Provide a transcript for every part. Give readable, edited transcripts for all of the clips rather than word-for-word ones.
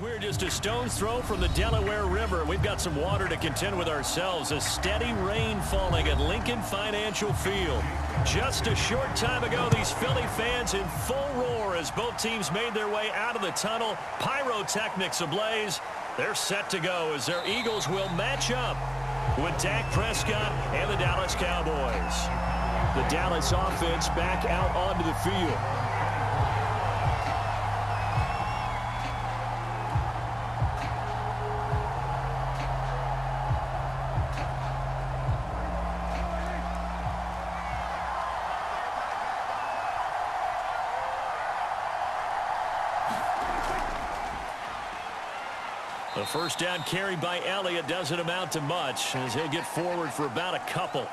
We're just a stone's throw from the Delaware River. We've got some water to contend with ourselves. A steady rain falling at Lincoln Financial Field. Just a short time ago, these Philly fans in full roar as both teams made their way out of the tunnel. Pyrotechnics ablaze. They're set to go as their Eagles will match up with Dak Prescott and the Dallas Cowboys. The Dallas offense back out onto the field. The first down carry by Elliott doesn't amount to much as he'll get forward for about a couple.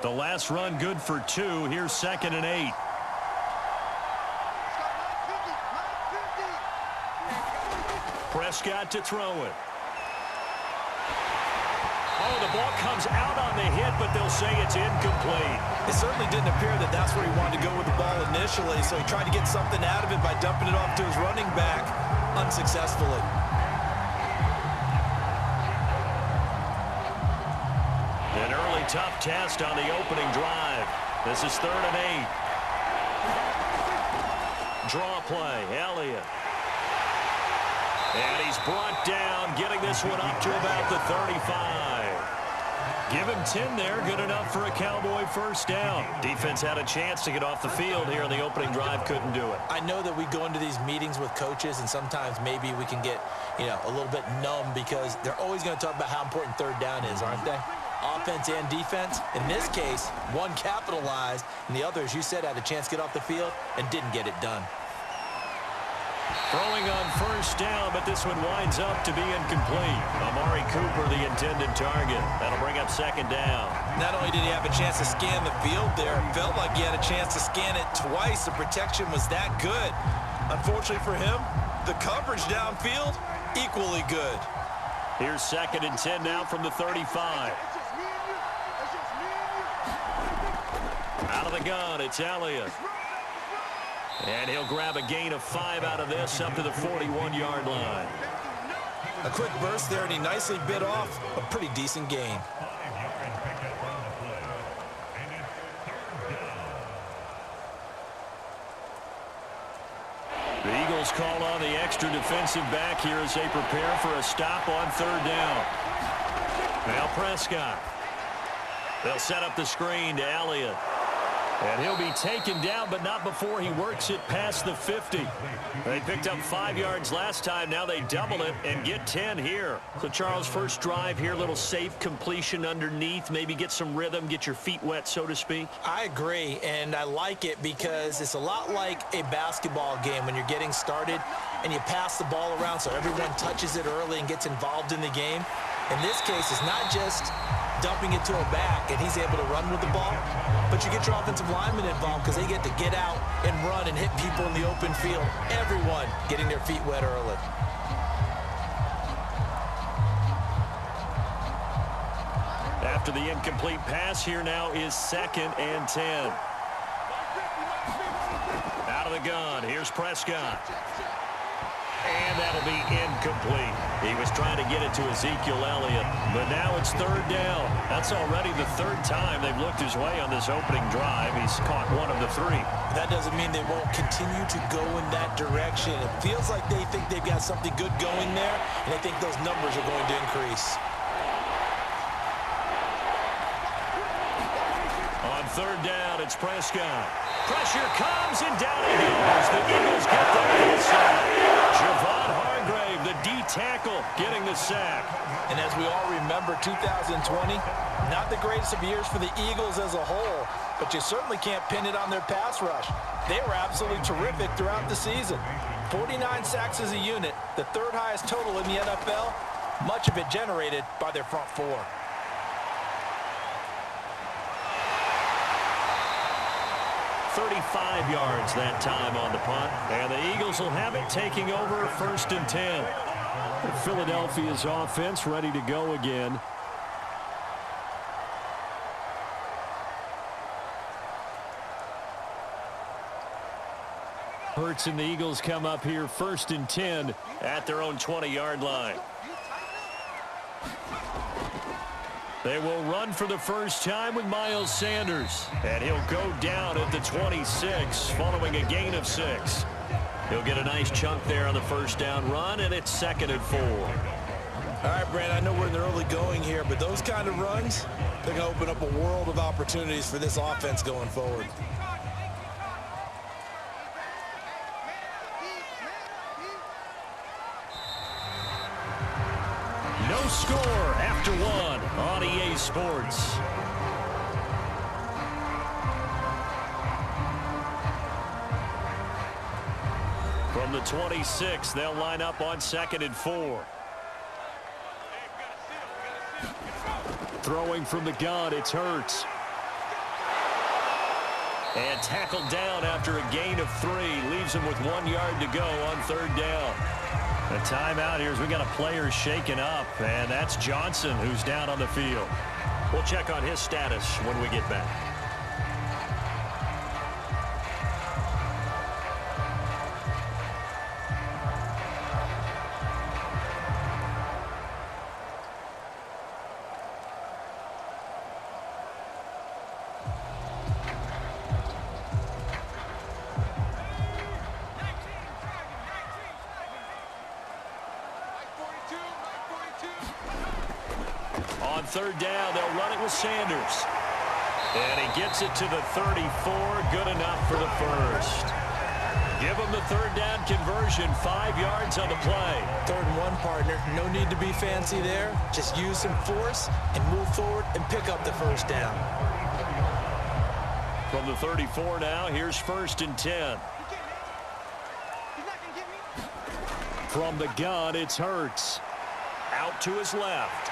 The last run good for 2. Here's 2nd and 8. Prescott to throw it. Oh, the ball comes out on the hit, but they'll say it's incomplete. It certainly didn't appear that that's where he wanted to go with the ball initially, so he tried to get something out of it by dumping it off to his running back unsuccessfully. An early tough test on the opening drive. This is 3rd and 8. Draw play, Elliott. And he's brought down, getting this one up to about the 35. Give him 10 there, good enough for a Cowboy first down. Defense had a chance to get off the field here in the opening drive, couldn't do it. I know that we go into these meetings with coaches, and sometimes maybe we can get, a little bit numb because they're always going to talk about how important 3rd down is, aren't they? Offense and defense. In this case, one capitalized, and the other, as you said, had a chance to get off the field and didn't get it done. Throwing on first down, but this one winds up to be incomplete. Amari Cooper, the intended target. That'll bring up 2nd down. Not only did he have a chance to scan the field there, it felt like he had a chance to scan it twice. The protection was that good. Unfortunately for him, the coverage downfield, equally good. Here's 2nd and 10 now from the 35. Out of the gun, it's Elliott. And he'll grab a gain of 5 out of this up to the 41-yard line. A quick burst there, and he nicely bit off a pretty decent gain. The Eagles call on the extra defensive back here as they prepare for a stop on 3rd down. Now Prescott. They'll set up the screen to Elliott. And he'll be taken down, but not before he works it past the 50. They picked up 5 yards last time. Now they double it and get 10 here. So, Charles, first drive here, little safe completion underneath. Maybe get some rhythm, get your feet wet, so to speak. I agree, and I like it because it's a lot like a basketball game when you're getting started and you pass the ball around so everyone touches it early and gets involved in the game. In this case, it's not just dumping it to a back and he's able to run with the ball, but you get your offensive linemen involved because they get to get out and run and hit people in the open field. Everyone getting their feet wet early. After the incomplete pass, here now is 2nd and 10. Out of the gun, here's Prescott. And that'll be incomplete. He was trying to get it to Ezekiel Elliott, but now it's 3rd down. That's already the 3rd time they've looked his way on this opening drive. He's caught 1 of the 3. That doesn't mean they won't continue to go in that direction. It feels like they think they've got something good going there, and they think those numbers are going to increase. On 3rd down, it's Prescott. Pressure comes, and down he goes. The Eagles get there inside. Javon Hargrave, the D-tackle, getting the sack. And as we all remember, 2020, not the greatest of years for the Eagles as a whole, but you certainly can't pin it on their pass rush. They were absolutely terrific throughout the season. 49 sacks as a unit, the 3rd highest total in the NFL, much of it generated by their front 4. 35 yards that time on the punt. And the Eagles will have it, taking over 1st and 10. Philadelphia's offense ready to go again. Hurts and the Eagles come up here 1st and 10 at their own 20-yard line. They will run for the first time with Miles Sanders. And he'll go down at the 26 following a gain of 6. He'll get a nice chunk there on the first down run, and it's 2nd and 4. All right, Brand, I know we're in the early going here, but those kind of runs, they're going to open up a world of opportunities for this offense going forward. No score after 1 on EA Sports. From the 26, they'll line up on 2nd and 4. Throwing from the gun, it's Hurts. And tackled down after a gain of 3. Leaves him with 1 yard to go on 3rd down. A timeout here as we got a player shaken up, and that's Johnson who's down on the field. We'll check on his status when we get back. On 3rd down, they'll run it with Sanders. And he gets it to the 34. Good enough for the first. Give him the 3rd down conversion. 5 yards on the play. 3rd and 1, partner. No need to be fancy there. Just use some force and move forward and pick up the first down. From the 34 now, here's 1st and 10. From the gun, it's Hurts. Out to his left.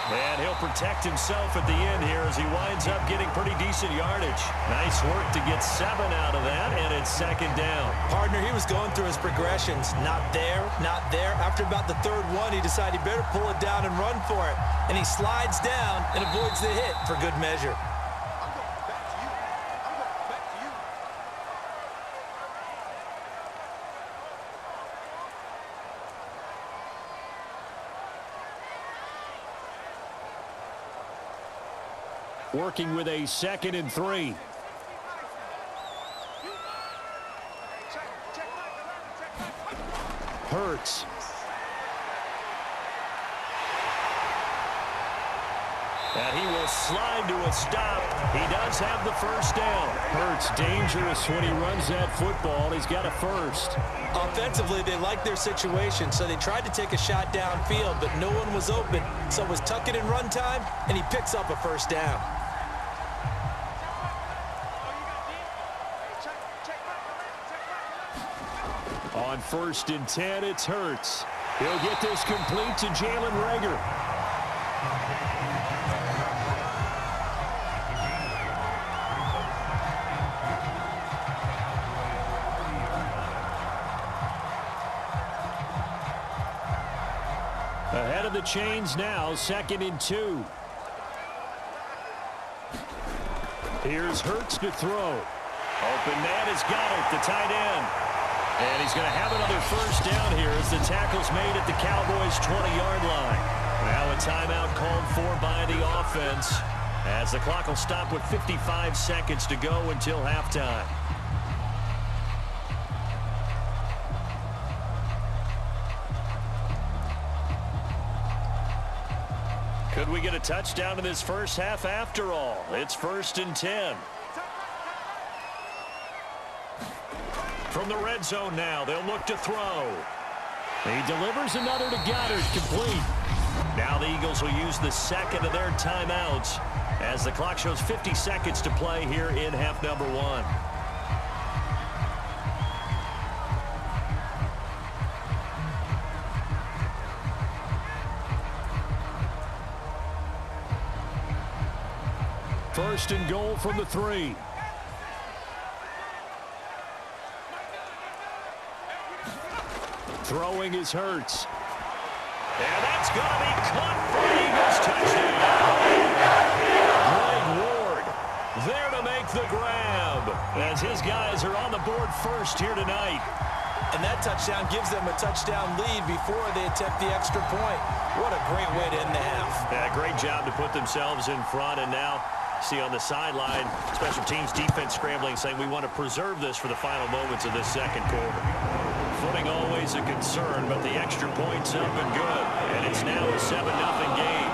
And he'll protect himself at the end here as he winds up getting pretty decent yardage. Nice work to get 7 out of that, and it's 2nd down. Partner, he was going through his progressions. Not there, not there. After about the 3rd one, he decided he better pull it down and run for it. And he slides down and avoids the hit for good measure. Working with a 2nd and 3. Hurts. And he will slide to a stop. He does have the first down. Hurts dangerous when he runs that football. He's got a first. Offensively, they like their situation, so they tried to take a shot downfield, but no one was open. So it was tuck it in run time, and he picks up a first down. On 1st and 10, it's Hurts. He'll get this complete to Jalen Reagor. Ahead of the chains now, 2nd and 2. Here's Hurts to throw. Open man has got it, the tight end. And he's going to have another first down here as the tackle's made at the Cowboys' 20-yard line. Now a timeout called for by the offense as the clock will stop with 55 seconds to go until halftime. Could we get a touchdown in this first half after all? It's 1st and 10. From the red zone now, they'll look to throw. He delivers another to Goddard, complete. Now the Eagles will use the 2nd of their timeouts as the clock shows 50 seconds to play here in half number 1. First and goal from the 3. Throwing is Hurts. And that's going to be caught for an Eagles touchdown. Greg Ward there to make the grab as his guys are on the board first here tonight. And that touchdown gives them a touchdown lead before they attempt the extra point. What a great way to end the half. Yeah, great job to put themselves in front. And now, see on the sideline, special teams defense scrambling, saying we want to preserve this for the final moments of this second quarter. Footing always a concern, but the extra point's up and good. And it's now a 7-0 game.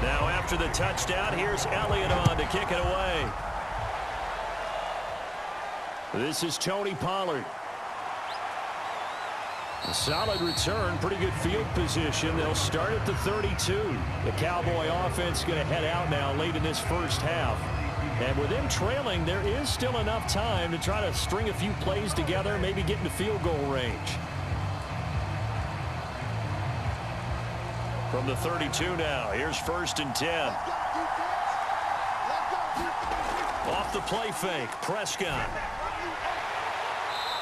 Now after the touchdown, here's Elliott on to kick it away. This is Tony Pollard. A solid return, pretty good field position. They'll start at the 32. The Cowboy offense going to head out now late in this first half. And with them trailing, there is still enough time to try to string a few plays together, maybe get into field goal range. From the 32 now, here's 1st and 10. Off the play fake, Prescott.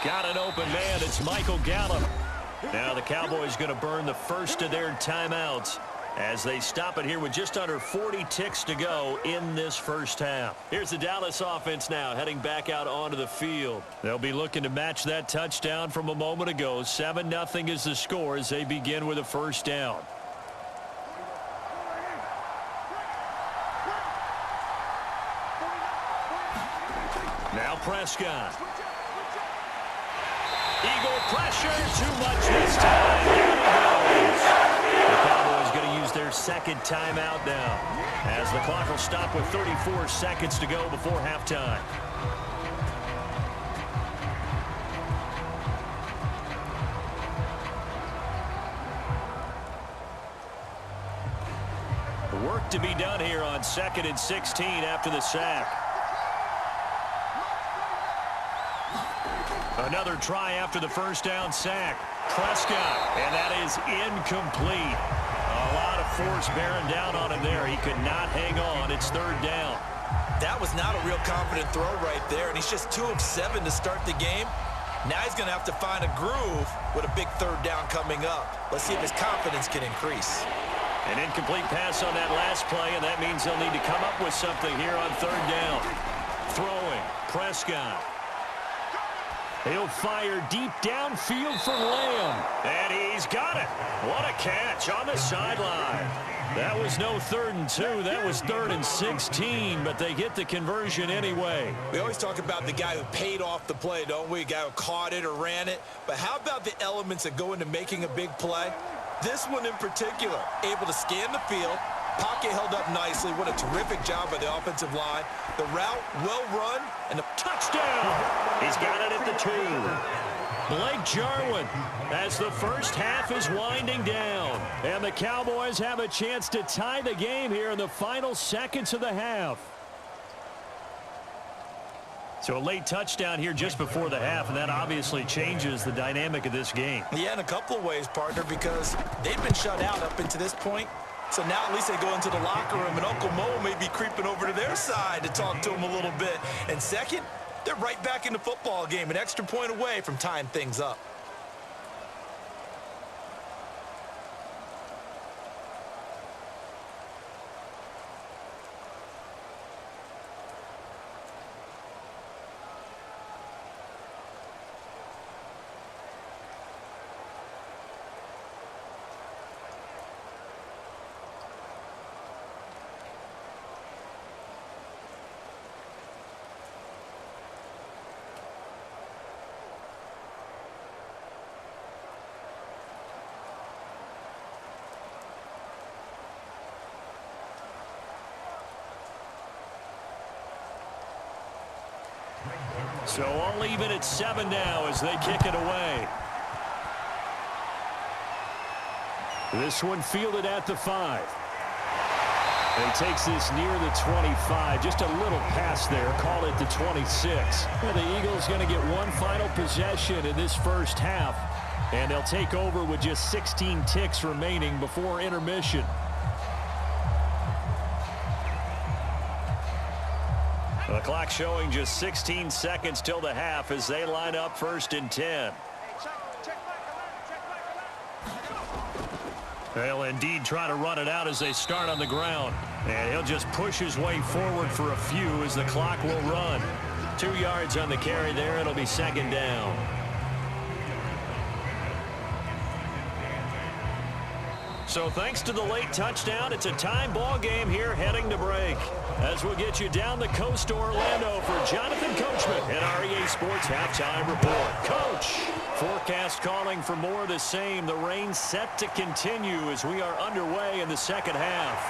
Got an open man, it's Michael Gallup. Now the Cowboys going to burn the first of their timeouts as they stop it here with just under 40 ticks to go in this first half. Here's the Dallas offense now heading back out onto the field. They'll be looking to match that touchdown from a moment ago. 7-0 is the score as they begin with a first down. Now Prescott. Eagle pressure, too much this time. There he goes. The Cowboys going to use their second timeout now as the clock will stop with 34 seconds to go before halftime. Work to be done here on 2nd and 16 after the sack. Another try after the first down sack. Prescott, and that is incomplete. A lot of force bearing down on him there. He could not hang on. It's 3rd down. That was not a real confident throw right there, and he's just 2 of 7 to start the game. Now he's going to have to find a groove with a big 3rd down coming up. Let's see if his confidence can increase. An incomplete pass on that last play, and that means they'll need to come up with something here on 3rd down. Throwing, Prescott. He'll fire deep downfield for Lamb. And he's got it. What a catch on the sideline. That was no 3rd and 2. That was 3rd and 16, but they get the conversion anyway. We always talk about the guy who paid off the play, don't we? A guy who caught it or ran it. But how about the elements that go into making a big play? This one in particular, able to scan the field. Pocket held up nicely. What a terrific job by the offensive line. The route, well run, and the touchdown. He's got it at the 2. Blake Jarwin as the first half is winding down. And the Cowboys have a chance to tie the game here in the final seconds of the half. So a late touchdown here just before the half, and that obviously changes the dynamic of this game. Yeah, in a couple of ways, partner, because they've been shut out up until this point. So now at least they go into the locker room, and Uncle Mo may be creeping over to their side to talk to him a little bit. And second, they're right back in the football game, an extra point away from tying things up. So all even at 7 now as they kick it away. This one fielded at the 5. And he takes this near the 25. Just a little pass there. Call it the 26. Well, the Eagles going to get one final possession in this first half. And they'll take over with just 16 ticks remaining before intermission. The clock showing just 16 seconds till the half as they line up 1st and 10. They'll indeed try to run it out as they start on the ground. And he'll just push his way forward for a few as the clock will run. 2 yards on the carry there. It'll be 2nd down. So thanks to the late touchdown, it's a tie ball game here heading to break. As we'll get you down the coast to Orlando for Jonathan Coachman and our EA Sports Halftime Report. Coach, forecast calling for more of the same. The rain set to continue as we are underway in the second half.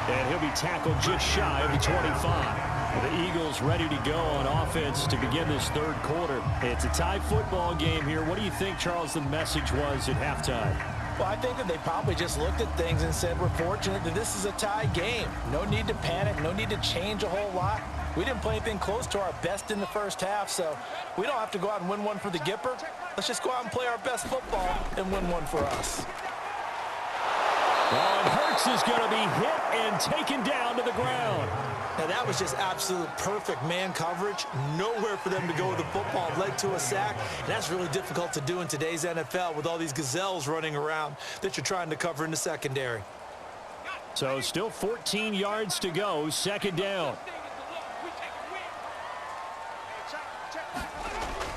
And he'll be tackled just shy of the 25. The Eagles ready to go on offense to begin this 3rd quarter. It's a tie football game here. What do you think, Charles, the message was at halftime? Well, I think that they probably just looked at things and said, we're fortunate that this is a tie game. No need to panic, no need to change a whole lot. We didn't play anything close to our best in the first half, so we don't have to go out and win one for the Gipper. Let's just go out and play our best football and win one for us. Well, and Hurts is going to be hit and taken down to the ground. Now, that was just absolute perfect man coverage. Nowhere for them to go with the football. Led to a sack. And that's really difficult to do in today's NFL with all these gazelles running around that you're trying to cover in the secondary. So still 14 yards to go. 2nd down.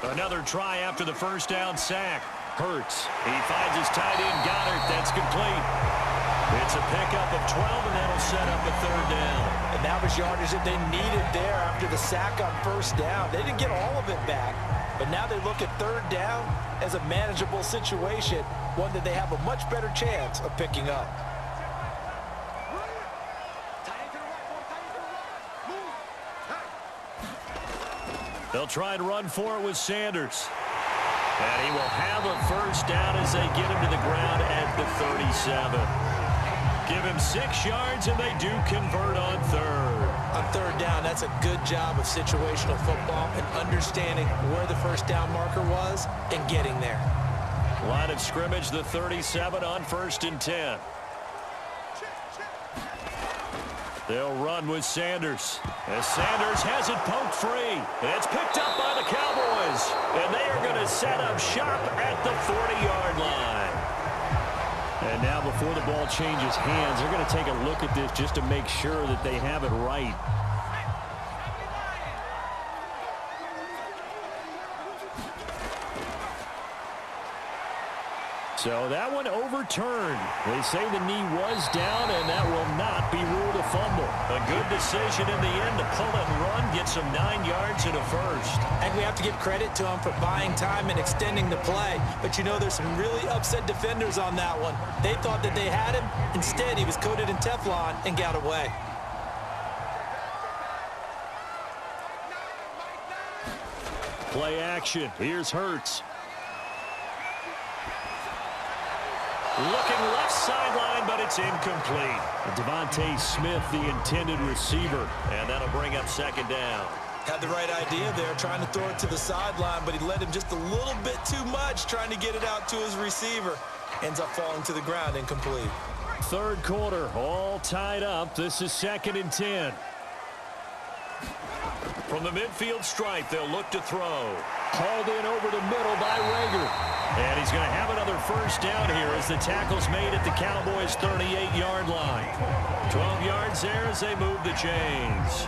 Another try after the 1st down sack. Hurts. He finds his tight end, Goddard. That's complete. It's a pickup of 12, and that'll set up a 3rd down. And that was yardage that they needed there after the sack on 1st down. They didn't get all of it back, but now they look at 3rd down as a manageable situation, one that they have a much better chance of picking up. They'll try and run for it with Sanders. And he will have a 1st down as they get him to the ground at the 37. Give him 6 yards, and they do convert on 3rd. On 3rd down, that's a good job of situational football and understanding where the 1st down marker was and getting there. Line of scrimmage, the 37 on 1st and 10. They'll run with Sanders. As Sanders has it poked free. It's picked up by the Cowboys. And they are going to set up shop at the 40-yard line. And now before the ball changes hands, they're going to take a look at this just to make sure that they have it right. So that one overturned. They say the knee was down, and that will not be ruled a fumble. A good decision in the end to pull it and run, get some 9 yards and a 1st. And we have to give credit to him for buying time and extending the play. But you know, there's some really upset defenders on that one. They thought that they had him. Instead, he was coated in Teflon and got away. Play action. Here's Hurts. Looking left sideline, but it's incomplete. Devontae Smith, the intended receiver, and that'll bring up 2nd down. Had the right idea there, trying to throw it to the sideline, but he led him just a little bit too much, trying to get it out to his receiver. Ends up falling to the ground, incomplete. 3rd quarter, all tied up. This is 2nd and 10. From the midfield stripe, they'll look to throw. Hauled in over the middle by Rager. And he's going to have another 1st down here as the tackle's made at the Cowboys' 38-yard line. 12 yards there as they move the chains.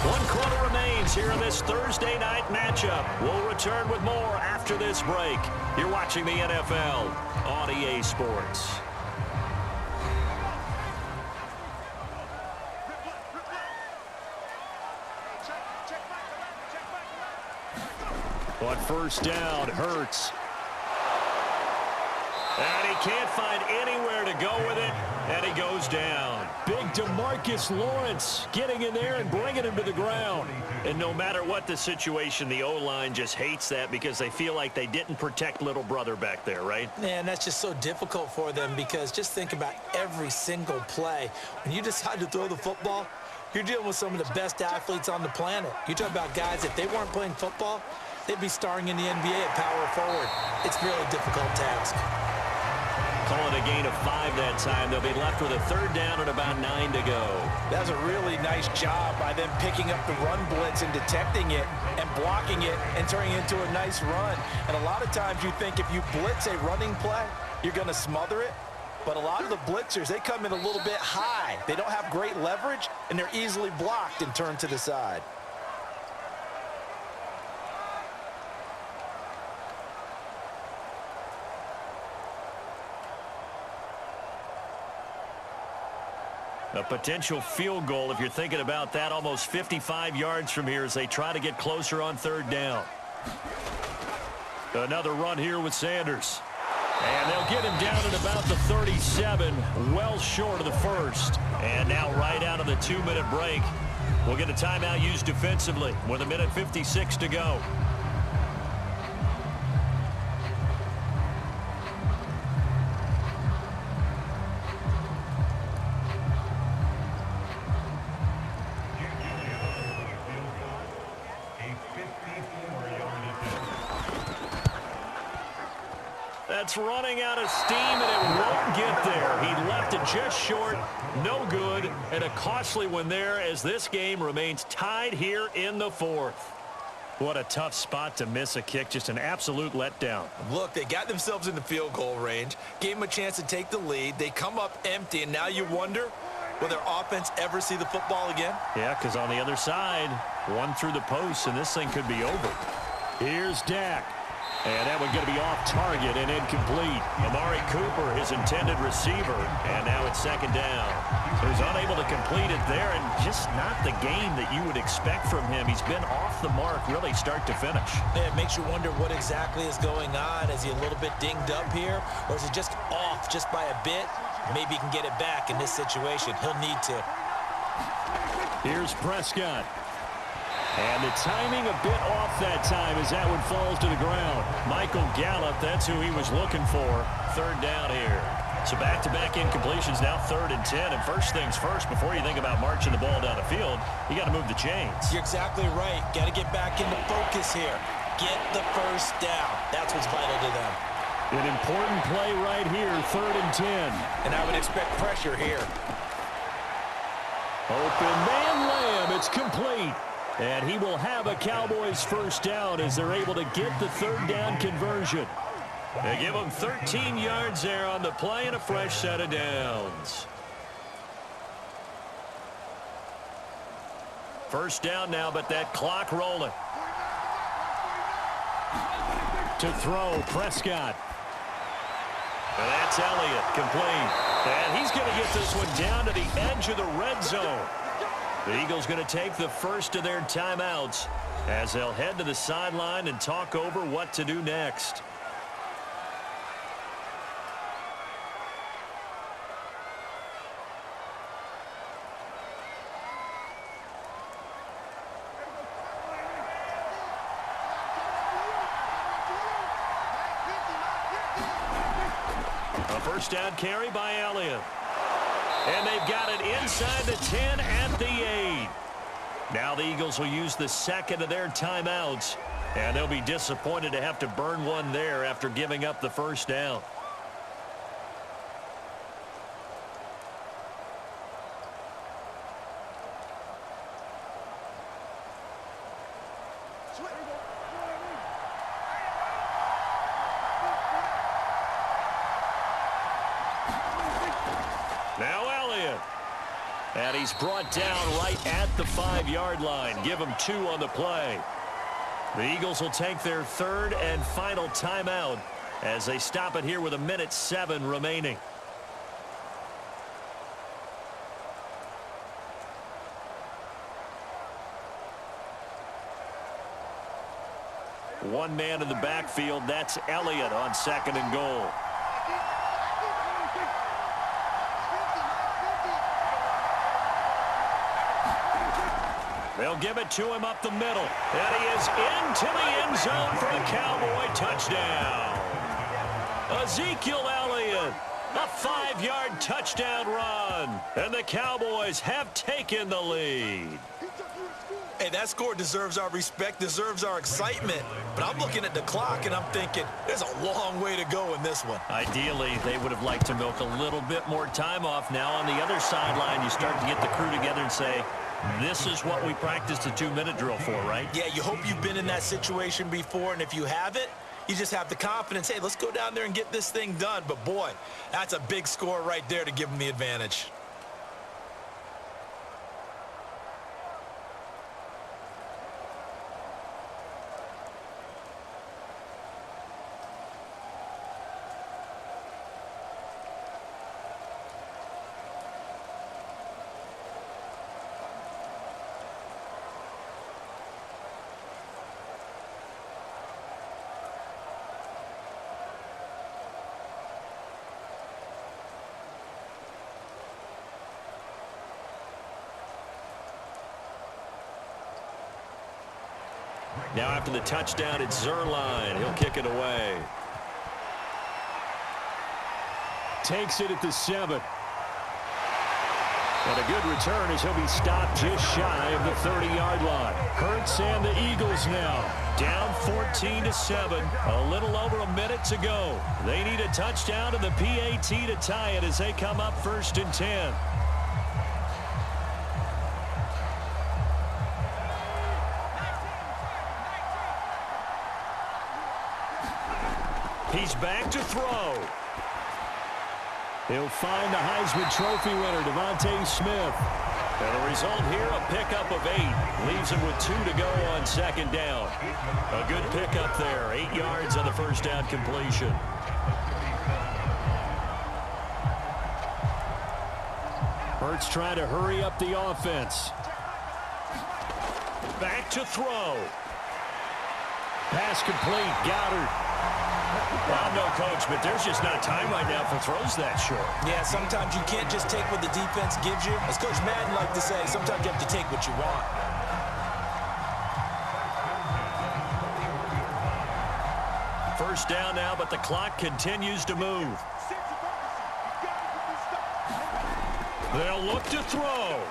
One quarter remains here in this Thursday night matchup. We'll return with more after this break. You're watching the NFL on EA Sports. On 1st down, Hurts. And he can't find anywhere to go with it, and he goes down. Big DeMarcus Lawrence getting in there and bringing him to the ground. And no matter what the situation, the O-line just hates that because they feel like they didn't protect little brother back there, right? Man, that's just so difficult for them because just think about every single play. When you decide to throw the football, you're dealing with some of the best athletes on the planet. You talk about guys, if they weren't playing football, they'd be starring in the NBA at power forward. It's a really difficult task. Calling a gain of 5 that time. They'll be left with a 3rd down and about 9 to go. That was a really nice job by them picking up the run blitz and detecting it and blocking it and turning it into a nice run. And a lot of times you think if you blitz a running play, you're going to smother it. But a lot of the blitzers, they come in a little bit high. They don't have great leverage, and they're easily blocked and turned to the side. A potential field goal, if you're thinking about that, almost 55 yards from here as they try to get closer on 3rd down. Another run here with Sanders. And they'll get him down at about the 37, well short of the 1st. And now right out of the 2-minute break, we'll get a timeout used defensively with 1:56 to go. That's running out of steam, and it won't get there. He left it just short, no good, and a costly one there as this game remains tied here in the 4th. What a tough spot to miss a kick, just an absolute letdown. Look, they got themselves in the field goal range, gave them a chance to take the lead. They come up empty, and now you wonder, will their offense ever see the football again? Yeah, because on the other side, one through the post, and this thing could be over. Here's Dak. And that one going to be off target and incomplete. Amari Cooper, his intended receiver, and now it's 2nd down. So he's unable to complete it there, and just not the game that you would expect from him. He's been off the mark really start to finish. Yeah, it makes you wonder what exactly is going on. Is he a little bit dinged up here, or is he just off just by a bit? Maybe he can get it back in this situation. He'll need to. Here's Prescott. And the timing a bit off that time as that one falls to the ground. Michael Gallup, that's who he was looking for. 3rd down here. So back-to-back incompletions, now 3rd and 10. And first things first, before you think about marching the ball down the field, you got to move the chains. You're exactly right. Got to get back into focus here. Get the 1st down. That's what's vital to them. An important play right here, 3rd and 10. And I would expect pressure here. Open man Lamb, it's complete. And he will have a Cowboys 1st down as they're able to get the 3rd down conversion. They give him 13 yards there on the play and a fresh set of downs. 1st down now, but that clock rolling. To throw, Prescott. And that's Elliott, complete. And he's going to get this one down to the edge of the red zone. The Eagles going to take the first of their timeouts as they'll head to the sideline and talk over what to do next. A 1st down carry by Elliott. And they've got it inside the 10 at the 8. Now the Eagles will use the 2nd of their timeouts. And they'll be disappointed to have to burn one there after giving up the 1st down. Now Elliott. And he's brought down right at the 5-yard line. Give him 2 on the play. The Eagles will take their 3rd and final timeout as they stop it here with 1:07 remaining. One man in the backfield. That's Elliott on 2nd and goal. They'll give it to him up the middle. And he is into the end zone for a Cowboy touchdown. Ezekiel Elliott, a 5-yard touchdown run. And the Cowboys have taken the lead. Hey, that score deserves our respect, deserves our excitement. But I'm looking at the clock, and I'm thinking, there's a long way to go in this one. Ideally, they would have liked to milk a little bit more time off. Now on the other sideline, you start to get the crew together and say, this is what we practiced a 2-minute drill for, right? Yeah, you hope you've been in that situation before, and if you haven't, you just have the confidence, hey, let's go down there and get this thing done. But, boy, that's a big score right there to give them the advantage. Now after the touchdown, it's Zerline. He'll kick it away. Takes it at the 7. And a good return as he'll be stopped just shy of the 30-yard line. Hurts and the Eagles now down 14-7. A little over a minute to go. They need a touchdown and the PAT to tie it as they come up 1st and 10. He's back to throw. He'll find the Heisman Trophy winner, Devontae Smith. And the result here, a pickup of 8. Leaves him with 2 to go on 2nd down. A good pickup there. 8 yards on the 1st down completion. Hurts trying to hurry up the offense. Back to throw. Pass complete. Goddard. I'm no coach, but there's just not time right now for throws that short. Yeah, sometimes you can't just take what the defense gives you. As Coach Madden likes to say, sometimes you have to take what you want. First down now, but the clock continues to move. They'll look to throw.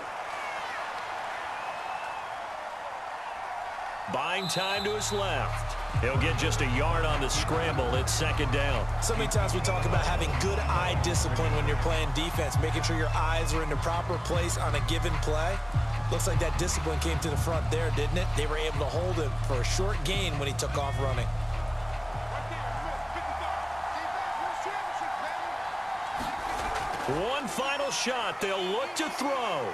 Buying time to his left. He'll get just a yard on the scramble. It's 2nd down. So many times we talk about having good eye discipline when you're playing defense, making sure your eyes are in the proper place on a given play. Looks like that discipline came to the front there, didn't it? They were able to hold him for a short gain when he took off running. One final shot. They'll look to throw.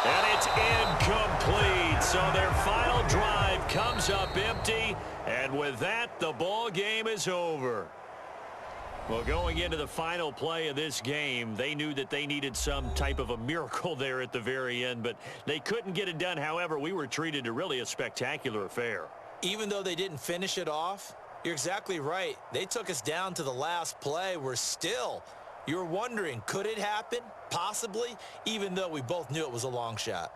And it's incomplete. So their final drive comes up empty. And with that, the ball game is over. Well, going into the final play of this game, they knew that they needed some type of a miracle there at the very end, but they couldn't get it done. However, we were treated to really a spectacular affair. Even though they didn't finish it off, you're exactly right. They took us down to the last play. We're still, you're wondering, could it happen? Possibly, even though we both knew it was a long shot.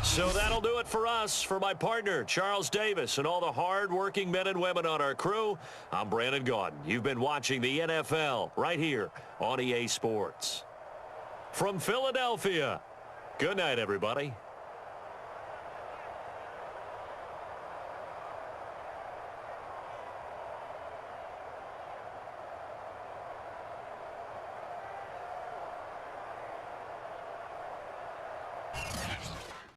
So that'll do it for us. For my partner, Charles Davis, and all the hard-working men and women on our crew, I'm Brandon Gaudin. You've been watching the NFL right here on EA Sports. From Philadelphia, good night, everybody.